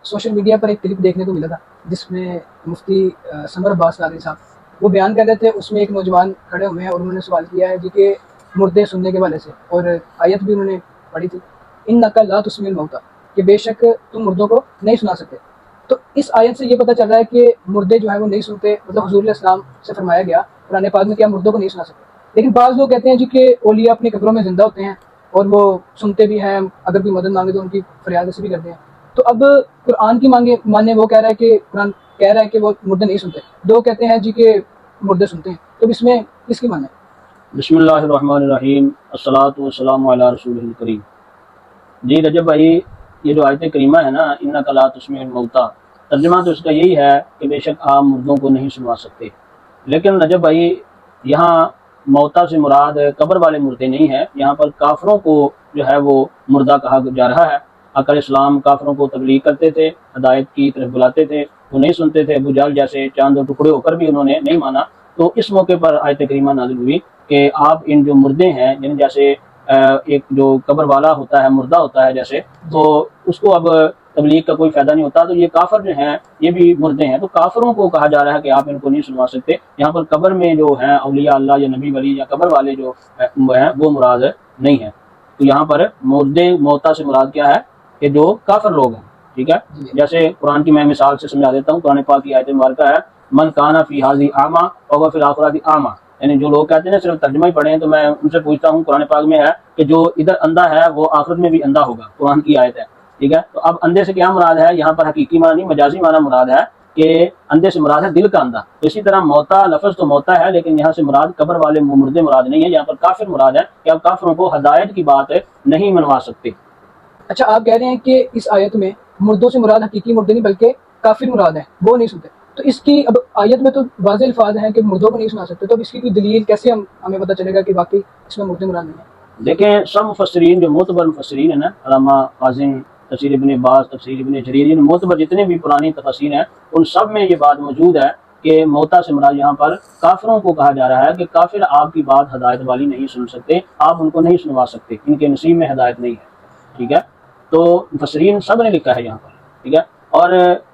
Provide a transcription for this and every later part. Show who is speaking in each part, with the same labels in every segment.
Speaker 1: Social media پر ایک clip دیکھنے کو ملا تھا جس میں مفتی سمر عباس قادری صاحب وہ بیان کر رہے تھے. اس میں ایک نوجوان کھڑے ہوئے ہیں اور انہوں نے سوال کیا ہے جی کہ مردے سننے کے والے سے, اور آیت بھی انہوں نے پڑھی تھی انک لا تسمع الموتیٰ, کہ بے شک تم مردوں کو نہیں سنا سکتے. تو اس آیت سے یہ پتہ چل رہا ہے کہ مردے جو ہیں وہ نہیں سنتے, مطلب حضور علیہ السلام سے فرمایا گیا قرآن پاک میں کہ مردوں کو نہیں سنا سکتے. لیکن بعض لوگ کہتے ہیں جی کہ اولیاء اپنی قبروں میں زندہ ہوتے ہیں اور وہ سنتے بھی ہیں, اگر کوئی مدد مانگے تو ان کی فریاد سے بھی کرتے ہیں. تو اب قرآن کی ماننے وہ کہہ رہا ہے کہ قرآن کہہ رہا ہے کہ وہ مردے نہیں سنتے, دو کہتے ہیں جی کہ مردے سنتے ہیں. تو اس میں کس کی ماننا ہے؟
Speaker 2: بسم اللہ الرحمن الرحیم, الصلاۃ والسلام علی رسول الکریم. جی رجب بھائی, یہ جو آیت کریمہ ہے نا انک لا تسمع الموتیٰ, ترجمہ تو اس کا یہی ہے کہ بے شک آپ مردوں کو نہیں سنوا سکتے. لیکن رجب بھائی, یہاں موتیٰ سے مراد قبر والے مردے نہیں ہیں, یہاں پر کافروں کو جو ہے وہ مردہ کہا جا رہا ہے. آقا علیہ السلام کافروں کو تبلیغ کرتے تھے, ہدایت کی طرف بلاتے تھے, وہ نہیں سنتے تھے. ابو جہل جیسے چاند و ٹکڑے ہو کر بھی انہوں نے نہیں مانا. تو اس موقع پر آیت کریمہ نازل ہوئی کہ آپ ان جو مردے ہیں, یعنی جیسے ایک جو قبر والا ہوتا ہے, مردہ ہوتا ہے جیسے, تو اس کو اب تبلیغ کا کوئی فائدہ نہیں ہوتا. تو یہ کافر جو ہیں یہ بھی مردے ہیں, تو کافروں کو کہا جا رہا ہے کہ آپ ان کو نہیں سنوا سکتے. یہاں پر قبر میں جو ہیں اولیاء اللہ یا نبی ولی یا قبر والے جو ہیں وہ مراد نہیں ہیں. تو یہاں پر مردے موتیٰ سے مراد کیا ہے کہ جو کافر لوگ ہیں. ٹھیک ہے, جیسے قرآن کی میں مثال سے سمجھا دیتا ہوں. قرآن پاک کی آیت مبارکہ ہے من کان فی ھذہ اعمی وهو فی الاخرۃ اعمی, یعنی جو لوگ کہتے ہیں صرف ترجمہ ہی پڑھے ہیں, تو میں ان سے پوچھتا ہوں قرآن پاک میں ہے کہ جو ادھر اندھا ہے وہ آخرت میں بھی اندھا ہوگا. قرآن کی آیت ہے. ٹھیک ہے, تو اب اندھے سے کیا مراد ہے یہاں پر؟ حقیقی معنی نہیں, مجازی معنی مراد ہے کہ اندھے سے مراد ہے دل کا اندھا. تو اسی طرح موتیٰ لفظ تو موتیٰ ہے, لیکن یہاں سے مراد قبر والے مردے مراد نہیں ہے. یہاں پر کافر مراد ہے کہ آپ کافروں کو ہدایت کی بات نہیں منوا سکتے.
Speaker 1: اچھا, آپ کہہ رہے ہیں کہ اس آیت میں مردوں سے مراد حقیقی مردے نہیں بلکہ کافر مراد ہیں, وہ نہیں سنتے. تو اس کی اب آیت میں تو واضح الفاظ ہیں کہ مردوں کو نہیں سنا سکتے, تو اب اس کی کوئی دلیل کیسے ہمیں پتہ چلے گا کہ واقعی اس میں مردے مراد نہیں ہیں؟
Speaker 2: دیکھیں, سب مفسرین جو معتبر مفسرین ہیں نا, علامہ قاسم, تفسیر ابن عباس, تفسیر ابن جریر, یعنی معتبر جتنے بھی پرانی تفاسیر ہیں ان سب میں یہ بات موجود ہے کہ موتیٰ سے مراد یہاں پر کافروں کو کہا جا رہا ہے کہ کافر آپ کی بات ہدایت والی نہیں سن سکتے, آپ ان کو نہیں سنوا سکتے, ان کے نصیب میں ہدایت نہیں ہے. ٹھیک ہے, تو مفسرین سب نے لکھا ہے یہاں پر. ٹھیک ہے, اور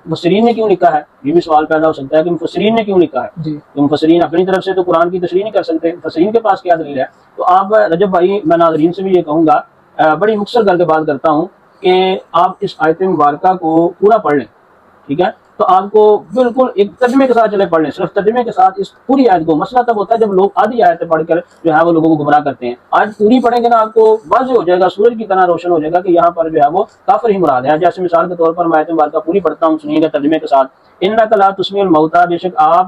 Speaker 2: مفسرین نے کیوں لکھا ہے یہ بھی سوال پیدا ہو سکتا ہے کہ مفسرین نے کیوں لکھا ہے. تو مفسرین اپنی طرف سے تو قرآن کی تشریح نہیں کر سکتے, مفسرین کے پاس کیا دلیل ہے؟ تو آپ رجب بھائی, میں ناظرین سے بھی یہ کہوں گا, بڑی مختصر کر کے بات کرتا ہوں کہ آپ اس آیت مبارکہ کو پورا پڑھ لیں. ٹھیک ہے, تو آپ کو بالکل ایک ترجمے کے ساتھ چلے پڑھ لیں, صرف ترجمے کے ساتھ اس پوری آیت کو. مسئلہ تب ہوتا ہے جب لوگ آدھی آیتیں پڑھ کر جو ہے وہ لوگوں کو گمراہ کرتے ہیں. آیت پوری پڑھیں گے نا آپ کو واضح ہو جائے گا, سورج کی طرح روشن ہو جائے گا کہ یہاں پر جو ہے وہ کافر ہی مراد ہے. جیسے مثال کے طور پر میں آیت مبارکہ پوری پڑھتا ہوں, سنیے گا ترجمے کے ساتھ. انک لا تسمع الموتیٰ, بے شک آپ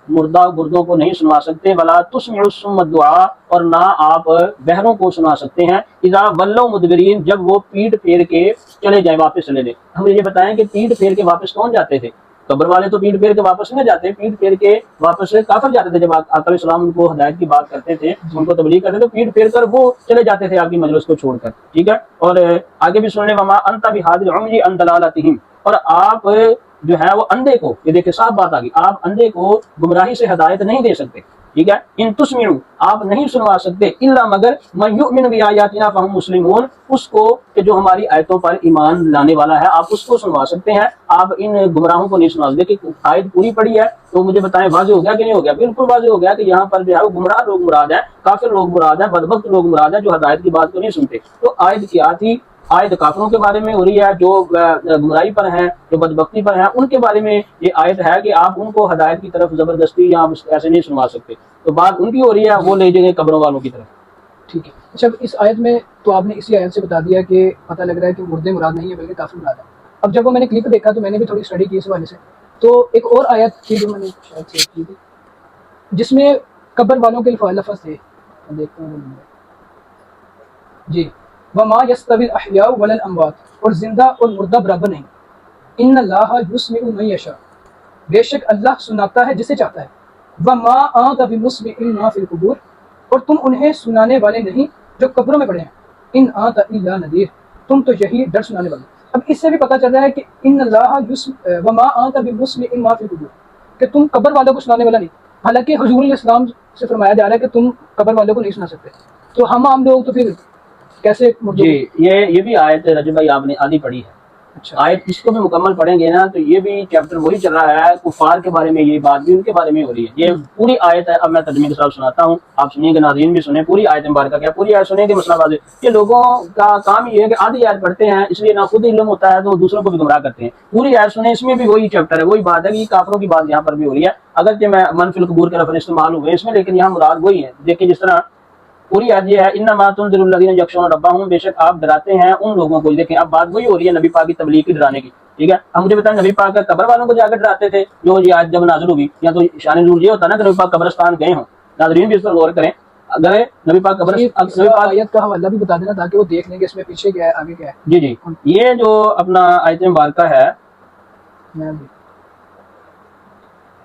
Speaker 2: مردوں کو نہیں سنوا سکتے. ولا تسمع الصم الدعاء, اور نہ آپ بہروں کو سنا سکتے ہیں. اذا ولوا مدبرین, جب وہ پیٹ پھیر کے چلے جائیں, واپس چلے جائیں. ہمیں یہ بتائیں کہ پیٹ پھیر کے واپس کون جاتے تھے؟ قبر والے تو پیٹ پھیر کے واپس نہیں جاتے, پیٹ پھیر کے واپس کافر جاتے تھے. جب آقا علیہ السلام ان کو ہدایت کی بات کرتے تھے, ان کو تبلیغ کرتے تھے, پیٹ پھیر کر وہ چلے جاتے تھے آپ کی مجلس کو چھوڑ کر. ٹھیک ہے, اور آگے بھی سننے, وما انت بہادی العمی عن ضلالتہم, اور آپ جو ہے وہ اندھے کو, یہ دیکھیں صاف بات آ گئی, آپ اندھے کو گمراہی سے ہدایت نہیں دے سکتے. ٹھیک ہے, ان تسمعوا, آپ نہیں سنوا سکتے, الا مگر من یؤمن بآیاتنا فہم مسلمون, اس کو کہ جو ہماری آیتوں پر ایمان لانے والا ہے, آپ اس کو سنوا سکتے ہیں. آپ ان گمراہوں کو نہیں سنوا سکتے. کہ آیت پوری پڑھی ہے تو مجھے بتائیں واضح ہو گیا کہ نہیں ہو گیا؟ بالکل واضح ہو گیا کہ یہاں پر جو ہے وہ گمراہ لوگ مراد ہیں, کافر لوگ مراد ہیں, بدبخت لوگ مراد ہیں جو ہدایت کی بات کو نہیں سنتے. تو آیت کی آتی آیت کافروں کے بارے میں ہو رہی ہے جو گمراہی پر ہیں, جو بدبختی پر ہیں, ان کے بارے میں یہ آیت ہے کہ آپ ان کو ہدایت کی طرف زبردستی یا ایسے نہیں سنوا سکتے. تو بات ان کی ہو رہی ہے, وہ لے جائیں گے قبروں والوں کی طرف.
Speaker 1: ٹھیک ہے. اچھا, اس آیت میں تو آپ نے اسی آیت سے بتا دیا کہ پتہ لگ رہا ہے کہ مردے مراد نہیں ہے بلکہ کافر مراد ہے. اب جب وہ میں نے کلپ دیکھا تو میں نے بھی تھوڑی اسٹڈی کی اس حوالے سے, تو ایک اور آیت تھی جو میں نے شاید سیو کی تھی جس میں قبر والوں کے لفظ تھے. دیکھتا ہوں جی, وما یستوی الاحیاء ولا الاموات, اور زندہ اور مردہ برابر نہیں. ان اللہ یسمع من یشاء, بے شک اللہ سناتا ہے جسے چاہتا ہے. وما انت بمسمع ما فی القبور, اور تم انہیں سنانے والے نہیں جو قبروں میں پڑے ہیں. ان انت الا نذیر, تم تو یہی ڈر سنانے والے. اب اس سے بھی پتہ چل رہا ہے کہ ان اللہ وما انت بمسمع ما فی القبور, کہ تم قبر والوں کو سنانے والا نہیں. حالانکہ حضور علیہ السلام سے فرمایا جا رہا ہے کہ تم قبر والوں کو نہیں سنا سکتے. تو ہم عام لوگ تو پھر کیسے
Speaker 2: جی, یہ بھی آیت رجب بھائی آپ نے آدھی پڑھی ہے.
Speaker 1: اچھا
Speaker 2: آیت اس کو بھی مکمل پڑھیں گے نا تو یہ بھی چیپٹر وہی چل رہا ہے، کفار کے بارے میں یہ بات بھی ان کے بارے میں ہو رہی ہے. یہ پوری آیت ہے. اب میں ترجمے کے ساتھ سناتا ہوں، آپ سنیے گے، ناظرین بھی سنیں. پوری آیت مبارکہ کیا پوری آیت سنیں گے مسئلہ واضح. یہ لوگوں کا کام یہ ہے کہ آدھی آیت پڑھتے ہیں، اس لیے نہ خود علم ہوتا ہے تو دوسروں کو بھی گمراہ کرتے ہیں. پوری آیت سنیں، اس میں بھی وہی چیپٹر ہے، وہی بات ہے کہ کافروں کی بات یہاں پر بھی ہو رہی ہے. اگرچہ میں من فی القبور کے لفظ استعمال ہوئے اس میں، لیکن یہاں مراد وہی ہے. دیکھیں جس طرح پوری آیت یہ ہے، انما تنذر الذین یخشون ربہم، بے شک آپ ڈراتے ہیں ان لوگوں کو. دیکھیں اب بات وہی ہو رہی ہے نبی پاک کی تبلیغ کی، ڈرانے کی. ٹھیک ہے، اب مجھے بتائیں نبی پاک قبر والوں کو جا کر ڈراتے تھے جو یہ آیت جب نازل ہوئی؟ یا تو شان نزول یہ ہوتا نا کہ نبی پاک قبرستان گئے ہوں. ناظرین بھی اس پر غور کریں. اگر نبی پاک
Speaker 1: نبی پاک آیت کا حوالہ بھی بتا دینا تاکہ وہ دیکھ لیں کہ اس میں پیچھے کیا ہے آگے کیا ہے.
Speaker 2: جی جی، یہ جو اپنا آیت مبارکہ ہے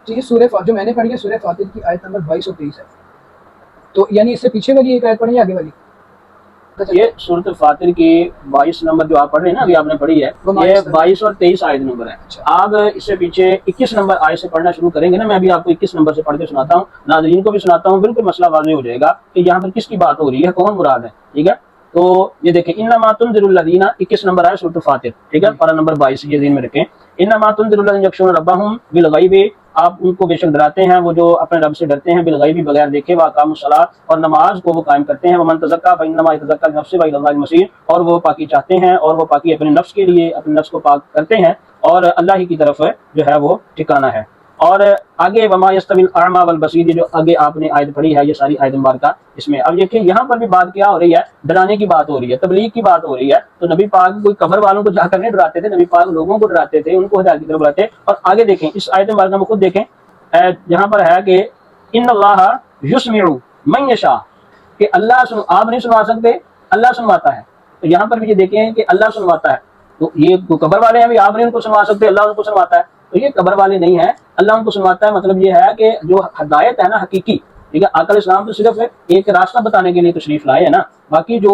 Speaker 1: جی، سورہ جو میں نے پڑھی ہے سورہ فاطر کی آیت نمبر 22 اور 23 ہے. تو یعنی اس سے پیچھے والی ایک آیت پڑھی ہے آگے والی؟
Speaker 2: یہ سورۃ فاطر کی 22 نمبر جو آپ پڑھ رہے ہیں نا، ابھی آپ نے پڑھی ہے، یہ 22 اور 23 آیت نمبر ہے. آپ اس سے پیچھے 21 نمبر آیت سے پڑھنا شروع کریں گے نا، میں ابھی آپ کو 21 نمبر سے پڑھ کے سناتا ہوں، ناظرین کو بھی سناتا ہوں، بالکل مسئلہ واضح ہو جائے گا کہ یہاں پر کس کی بات ہو رہی ہے، کون مراد ہے. ٹھیک ہے، تو یہ دیکھیں، انما تنذر الذین، 21 نمبر ہے سورۃ فاطر. ٹھیک ہے، پارہ نمبر 22 یہ ذہن میں رکھیں. انما تنذر الذین یخشون ربہم بالغیب، آپ ان کو بے شک ڈراتے ہیں وہ جو اپنے رب سے ڈرتے ہیں، بالغیب بغیر دیکھے، واقام الصلاۃ، اور نماز کو وہ قائم کرتے ہیں، ومن تزکیٰ فانما یتزکیٰ لنفسہ والی اللہ المصیر، اور وہ پاکی چاہتے ہیں اور وہ پاکی اپنے نفس کے لیے، اپنے نفس کو پاک کرتے ہیں اور اللہ ہی کی طرف جو ہے وہ ٹھکانہ ہے. اور آگے وما یستوی الاعمی والبصیر، جو آگے آپ نے آیت پڑھی ہے، یہ ساری آیت مبارکہ اس میں. اب دیکھیں یہاں پر بھی بات کیا ہو رہی ہے، ڈرانے کی بات ہو رہی ہے، تبلیغ کی بات ہو رہی ہے. تو نبی پاک کوئی قبر والوں کو جا کر نہیں ڈراتے تھے، نبی پاک لوگوں کو ڈراتے تھے، ان کو ہدایت کی طرف بلاتے. اور آگے دیکھیں اس آیت مبارکہ میں خود دیکھیں، جہاں پر ہے کہ ان اللہ یسمع من یشاء، کہ اللہ آپ نہیں سنوا سکتے، اللہ سنواتا ہے. تو یہاں پر بھی یہ دیکھیں کہ اللہ سنواتا ہے. تو یہ قبر والے ہیں بھی، آپ نہیں ان کو سنوا سکتے، اللہ ان کو سنواتا ہے. تو یہ قبر والے نہیں ہیں، اللہ ان کو سنواتا ہے. مطلب یہ ہے کہ جو ہدایت ہے نا حقیقی، ٹھیک ہے، آقا علیہ السلام تو صرف ایک راستہ بتانے کے لیے تشریف لائے ہیں نا. باقی جو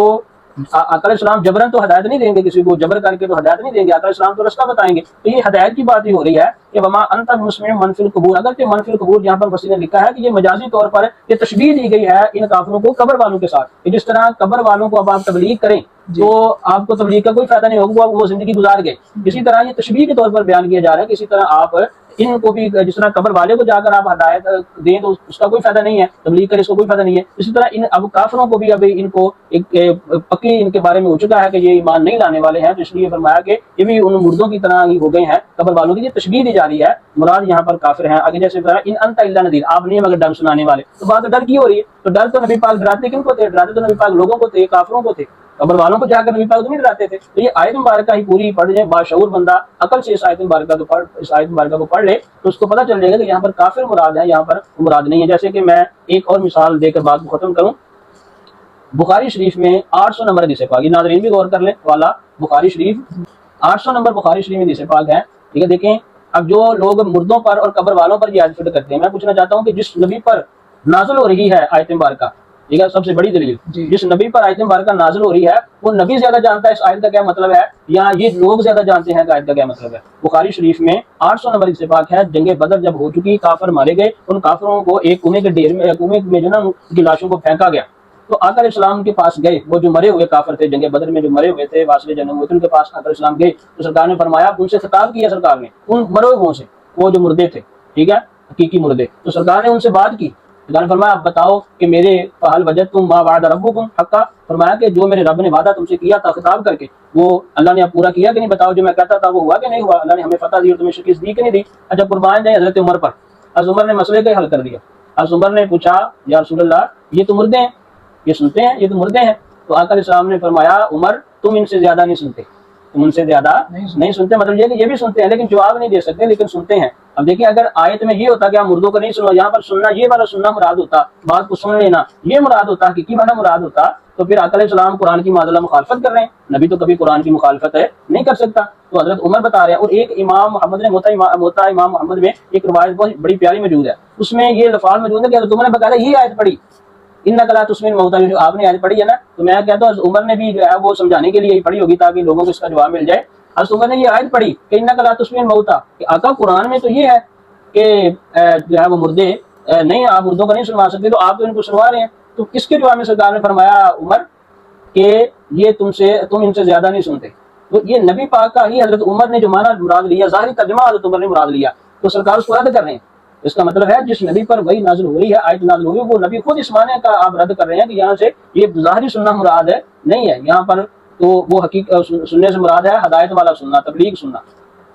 Speaker 2: آقا علیہ السلام جبرن تو ہدایت نہیں دیں گے، کسی کو جبر کر کے تو ہدایت نہیں دیں گے. آقا علیہ السلام تو راستہ بتائیں گے. تو یہ ہدایت کی بات ہی ہو رہی ہے کہ وما انت بمسمع من فی القبور. اگرچہ من فی القبور یہاں پر مفسرین نے لکھا ہے کہ یہ مجازی طور پر یہ تشبیہ دی گئی ہے ان کافروں کو قبر والوں کے ساتھ، کہ جس طرح قبر والوں کو اب آپ تبلیغ کریں تو آپ کو تبلیغ کا کوئی فائدہ نہیں ہوگا، وہ زندگی گزار گئے. اسی طرح یہ تشبیہ کے طور پر بیان کیا جا رہا ہے کہ اسی طرح آپ ان کو بھی، جس طرح قبر والے کو جا کر آپ ہدایت دیں تو اس کا کوئی فائدہ نہیں ہے، تبلیغ کریں اس کو کوئی فائدہ نہیں ہے. اسی طرح ان اب کافروں کو بھی اب ان کو ایک پکی ان کے بارے میں ہو چکا ہے کہ یہ ایمان نہیں لانے والے ہیں. تو اس لیے فرمایا کہ یہ بھی ان مردوں کی طرح ہی ہو گئے ہیں قبر والوں کی. یہ تشبیہ دی جا رہی ہے، مراد یہاں پر کافر ہیں. آگے جیسے ان انت الا نذیر، آپ نہیں مگر ڈر سنانے والے. تو بات ڈر کی ہو رہی ہے. تو ڈر تو نبی پاک ڈراتے کن کو تھے؟ ڈراتے تو نبی پاک لوگوں کو تھے، کافروں کو تھے. قبر والوں کو جا کر نبی پاک تو نہیں ڈراتے تھے. تو یہ آیت مبارکہ ہی پوری پڑھ لے، باشعور بندہ عقل سے اس آیت مبارکہ کو پڑھ لے تو اس کو پتہ چل جائے گا کہ یہاں پر کافر مراد ہے، یہاں پر مراد نہیں ہے. جیسے کہ میں ایک اور مثال دے کر بات کو ختم کروں. بخاری شریف میں 800 نمبر حدیث پاک، ناظرین بھی غور کر لیں والا، بخاری شریف 800 نمبر بخاری شریف میں حدیث پاک ہے. ٹھیک ہے، دیکھیں اب جو لوگ مردوں پر اور قبر والوں پر یہ آیت فٹ کرتے ہیں، میں پوچھنا چاہتا ہوں کہ جس نبی پر نازل ہو رہی ہے آیت مبارکہ، ٹھیک ہے، سب سے بڑی دلیل، جس نبی پر آیت مبارکہ نازل ہو رہی ہے وہ نبی زیادہ جانتا ہے اس آیت کا کیا مطلب ہے، یا یہ لوگ زیادہ جانتے ہیں کہ آیت کا کیا مطلب ہے. بخاری شریف میں 800 نمبر حدیث پاک ہے، جنگ بدر جب ہو چکی، کافر مارے گئے، ان کافروں کو ایک کنویں کے ڈھیر میں، کنویں میں جو نا ان کی لاشوں کو پھینکا گیا. تو آقا علیہ السلام کے پاس گئے، وہ جو مرے ہوئے کافر تھے جنگ بدر میں، جو مرے ہوئے تھے واسطے جنم ہوئے تھے، ان کے پاس آقا علیہ السلام گئے. تو سرکار نے فرمایا، ان سے خطاب کیا سرکار نے ان مرے ہوئے سے، وہ جو مردے تھے، ٹھیک ہے، حقیقی مردے. تو سرکار نے ان سے بات کی. سرکار نے فرمایا، آپ بتاؤ کہ میرے فہل وجدتم ما وعد ربکم حقا، فرمایا کہ جو میرے رب نے وعدہ تم سے کیا تھا خطاب کر کے، وہ اللہ نے اب پورا کیا کہ نہیں؟ بتاؤ جو میں کہتا تھا وہ ہوا کہ نہیں ہوا؟ اللہ نے ہمیں فتح دی اور تمہیں شکست دی کہ نہیں دی؟ اچھا، قربان جائیں حضرت عمر پر. حضرت عمر نے مسئلے کا حل کر دیا. حضرت عمر نے پوچھا، یا رسول اللہ، یہ تو مردے ہیں، یہ سنتے ہیں، یہ تو مردے ہیں. تو آقا علیہ السلام نے فرمایا، عمر تم ان سے زیادہ نہیں سنتے، تم ان سے زیادہ نہیں سنتے. مطلب یہ کہ یہ بھی سنتے ہیں لیکن جواب نہیں دے سکتے، لیکن سنتے ہیں. اب دیکھیں اگر آیت میں یہ ہوتا کہ آپ مردوں کو نہیں سنو، یہاں پر سننا، یہ والا سننا مراد ہوتا، بات کو سن لینا یہ مراد ہوتا، حقیقی معنی مراد ہوتا، تو پھر آقا علیہ السلام قرآن کی معذلہ مخالفت کر رہے ہیں. نبی تو کبھی قرآن کی مخالفت نہیں کر سکتا. تو حضرت عمر بتا رہے ہیں. اور ایک امام محمد نے موطا امام محمد میں ایک روایت بہت بڑی پیاری موجود ہے، اس میں یہ لفظ موجود ہے کہ حضرت عمر نے بتایا یہ آیت پڑھی، انک لا تسمع الموتى، جو آپ نے آیت پڑھی ہے نا، تو میں کہتا ہوں حضرت عمر نے بھی جو ہے وہ سمجھانے کے لیے ہی پڑھی ہوگی تاکہ لوگوں کو اس کا جواب مل جائے. حضرت عمر نے یہ آیت پڑھی کہ انک لا تسمع الموتى، کہ آقا قرآن میں تو یہ ہے کہ جو ہے وہ مردے نہیں، آپ مردوں کو نہیں سنوا سکتے، تو آپ تو ان کو سنوا رہے ہیں. تو اس کے جواب میں سرکار نے فرمایا، عمر کہ یہ تم ان سے زیادہ نہیں سنتے، تو یہ نبی پاک کا ہی حضرت عمر نے جو معنی مراد لیا، ظاہری ترجمہ حضرت عمر نے مراد لیا، تو سرکار اس کو رد کر رہے ہیں۔ اس کا مطلب ہے جس نبی پر وہی نازل ہوئی ہے، آیت نازل ہوئی، وہ نبی خود اس معنی کا آپ رد کر رہے ہیں کہ یہاں سے یہ ظاہری سننا مراد ہے، نہیں ہے یہاں پر، تو وہ حقیقت سننے سے مراد ہے ہدایت والا سننا، تبلیغ سننا،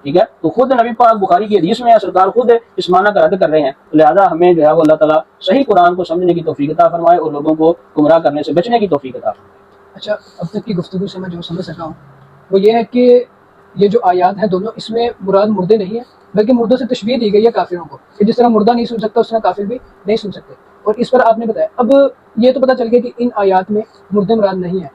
Speaker 2: ٹھیک ہے۔ تو خود نبی پاک بخاری کی حدیث میں ہے، سرکار خود اس معنی کا رد کر رہے ہیں، لہذا ہمیں جو ہے وہ اللہ تعالیٰ صحیح قرآن کو سمجھنے کی توفیق عطا فرمائے اور لوگوں کو گمراہ کرنے سے بچنے کی توفیق عطا فرمائے۔
Speaker 1: اچھا، اب تک کی گفتگو سے میں جو سمجھ سکا ہوں وہ یہ ہے کہ یہ جو آیات ہیں دونوں، اس میں مراد مردے نہیں ہیں، بلکہ مردوں سے تشبیہ دی گئی ہے کافروں کو، کہ جس طرح مردہ نہیں سن سکتا اس طرح کافر بھی نہیں سن سکتے، اور اس پر آپ نے بتایا۔ اب یہ تو پتہ چل گیا کہ ان آیات میں مردے مراد نہیں ہیں،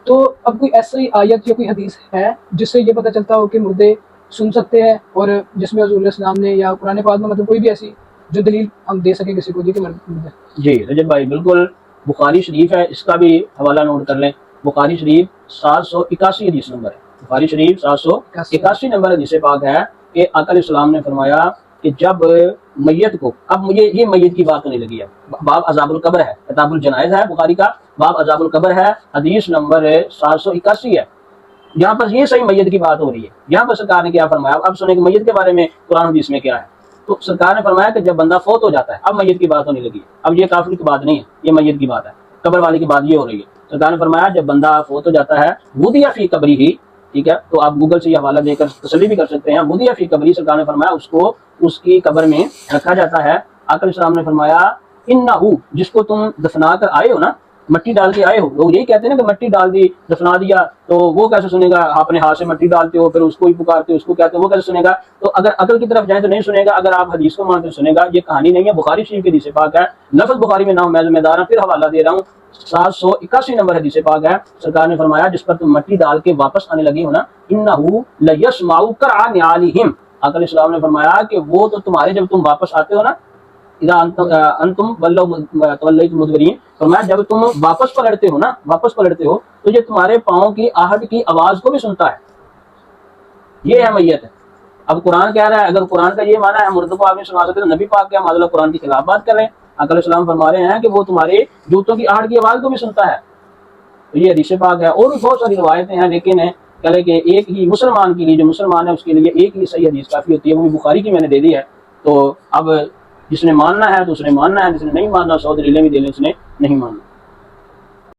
Speaker 1: تو اب کوئی ایسی آیت یا کوئی حدیث ہے جس سے یہ پتہ چلتا ہو کہ مردے سن سکتے ہیں، اور جس میں حضور علیہ السلام نے یا قرآن پاک میں مطلب کوئی بھی ایسی جو دلیل ہم دے سکیں کسی کو جی کہ مردے؟
Speaker 2: جی رجب بھائی بالکل، بخاری شریف ہے، اس کا بھی حوالہ نوٹ کر لیں۔ بخاری شریف 781 حدیث نمبر ہے، بخاری شریف 781 نمبر حدیث پاک ہے کہ آقا علیہ السلام نے فرمایا کہ جب میت کو، اب مجھے یہ میت کی بات ہونے لگی ہے، باب عذاب القبر ہے، کتاب الجنائز ہے بخاری کا، باب عذاب القبر ہے، حدیث نمبر 781 ہے، یہاں پر یہ صحیح میت کی بات ہو رہی ہے۔ یہاں پر سرکار نے کیا فرمایا، اب سنیں کہ میت کے بارے میں قرآن حدیث میں کیا ہے۔ تو سرکار نے فرمایا کہ جب بندہ فوت ہو جاتا ہے، اب میت کی بات ہونے لگی ہے، اب یہ کافر کی بات نہیں ہے، یہ میت کی بات ہے، قبر والے کی بات یہ ہو رہی ہے۔ سرکار نے فرمایا جب بندہ فوت ہو جاتا ہے، وُدِیَ فِی قبرِہ، ٹھیک ہے، تو آپ گوگل سے یہ حوالہ دے کر تسلی بھی کر سکتے ہیں، وُدِیَ فِی قبرِہ، سرکار نے فرمایا اس کو اس کی قبر میں رکھا جاتا ہے۔ آقا علیہ السلام نے فرمایا اِنَّہُ، جس کو تم دفنا کر آئے ہو نا، مٹی ڈال کے آئے ہو، لوگ یہی کہتے ہیں نا کہ مٹی ڈال دی، دفنا دیا، تو وہ کیسے سنے گا، اپنے ہاتھ سے مٹی ڈالتے ہو پھر اس کو ہی پکارتے ہو، اس کو کہتے ہو، وہ کیسے سنے گا؟ تو اگر عقل کی طرف جائیں تو نہیں سنے گا، اگر آپ حدیث کو مان کر سنے گا، یہ کہانی نہیں ہے، بخاری شریف کی حدیث پاک ہے، لفظ بخاری میں نہ ہو میں ذمہ دار ہوں، پھر حوالہ دے رہا ہوں، 781 نمبر حدیث پاک ہے، سرکار نے فرمایا جس پر تم مٹی ڈال کے واپس آنے لگی ہو نا، انہو لیسمع قرع نعالہم، آقا علیہ السلام نے فرمایا کہ وہ تو تمہارے جب تم واپس آتے ہو نا، اذا انتم تولیتم مدبرین، فرمایا جب تم واپس پلٹتے ہو نا، واپس پلٹتے ہو تو یہ تمہارے پاؤں کی آہٹ کی آواز کو بھی سنتا ہے، یہ ہے میت ہے۔ اب قرآن کہہ رہا ہے، اگر قرآن کا یہ معنی ہے مردوں کو آپ نہیں سنا سکتے تو نبی پاک کیا معذ اللہ قرآن کی خلاف بات کر رہے ہیں۔ آقا علیہ السلام فرما رہے ہیں کہ وہ تمہارے جوتوں کی آہٹ کی آواز کو بھی سنتا ہے، تو یہ حدیث پاک ہے۔ اور بھی بہت ساری روایتیں ہیں، لیکن کہہ کہ ایک ہی مسلمان کے لیے، جو مسلمان ہے اس کے لیے ایک ہی صحیح حدیث کافی ہوتی ہے، وہ بھی بخاری کی میں نے دے دی ہے۔ تو اب جس نے ماننا ہے تو اس نے ماننا ہے، جس نے نہیں ماننا 100 دلیلیں بھی دے لیں، اس نے نہیں ماننا۔